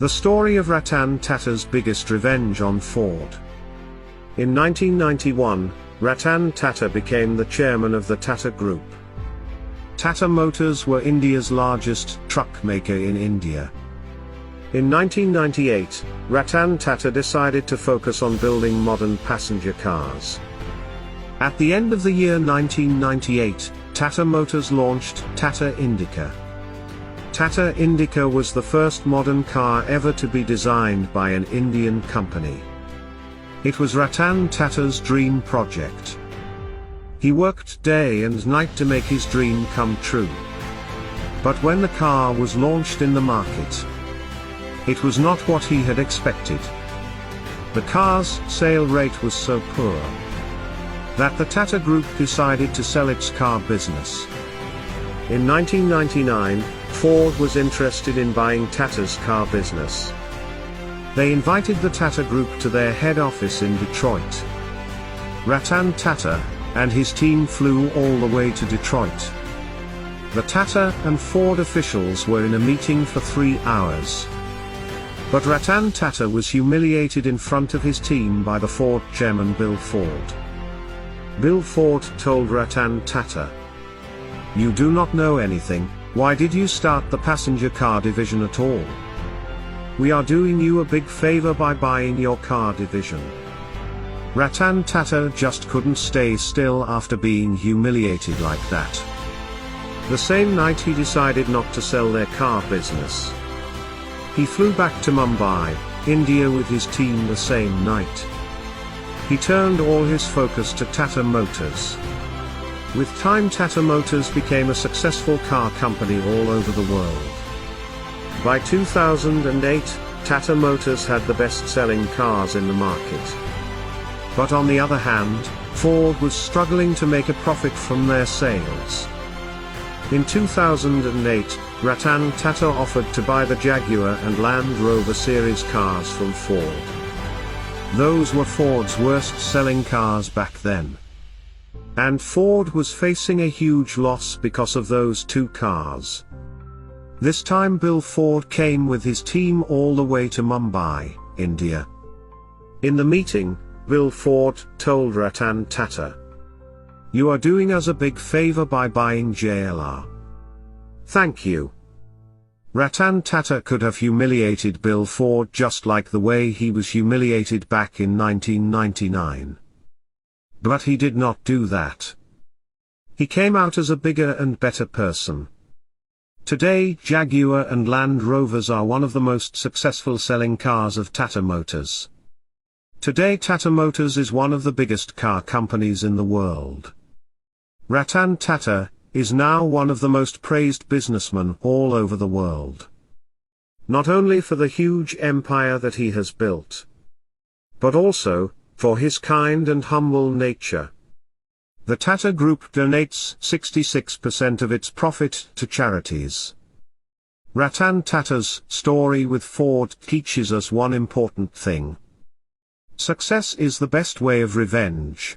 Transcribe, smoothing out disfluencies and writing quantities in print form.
The story of Ratan Tata's biggest revenge on Ford. In 1991, Ratan Tata became the chairman of the Tata Group. Tata Motors were India's largest truck maker in India. In 1998, Ratan Tata decided to focus on building modern passenger cars. At the end of the year 1998, Tata Motors launched Tata Indica. Tata Indica was the first modern car ever to be designed by an Indian company. It was Ratan Tata's dream project. He worked day and night to make his dream come true. But when the car was launched in the market, it was not what he had expected. The car's sale rate was so poor that the Tata Group decided to sell its car business. In 1999, Ford was interested in buying Tata's car business. They invited the Tata Group to their head office in Detroit. Ratan Tata and his team flew all the way to Detroit. The Tata and Ford officials were in a meeting for 3 hours. But Ratan Tata was humiliated in front of his team by the Ford chairman Bill Ford. Bill Ford told Ratan Tata, "You do not know anything. Why did you start the passenger car division at all? We are doing you a big favor by buying your car division." Ratan Tata just couldn't stay still after being humiliated like that. The same night he decided not to sell their car business. He flew back to Mumbai, India with his team the same night. He turned all his focus to Tata Motors. With time, Tata Motors became a successful car company all over the world. By 2008, Tata Motors had the best-selling cars in the market. But on the other hand, Ford was struggling to make a profit from their sales. In 2008, Ratan Tata offered to buy the Jaguar and Land Rover series cars from Ford. Those were Ford's worst-selling cars back then. And Ford was facing a huge loss because of those two cars. This time Bill Ford came with his team all the way to Mumbai, India. In the meeting, Bill Ford told Ratan Tata, "You are doing us a big favor by buying JLR. Thank you." Ratan Tata could have humiliated Bill Ford just like the way he was humiliated back in 1999. But he did not do that. He came out as a bigger and better person. Today, Jaguar and Land Rovers are one of the most successful selling cars of Tata Motors. Today, Tata Motors is one of the biggest car companies in the world. Ratan Tata is now one of the most praised businessmen all over the world. Not only for the huge empire that he has built, but also for his kind and humble nature. The Tata Group donates 66% of its profit to charities. Ratan Tata's story with Ford teaches us one important thing. Success is the best way of revenge.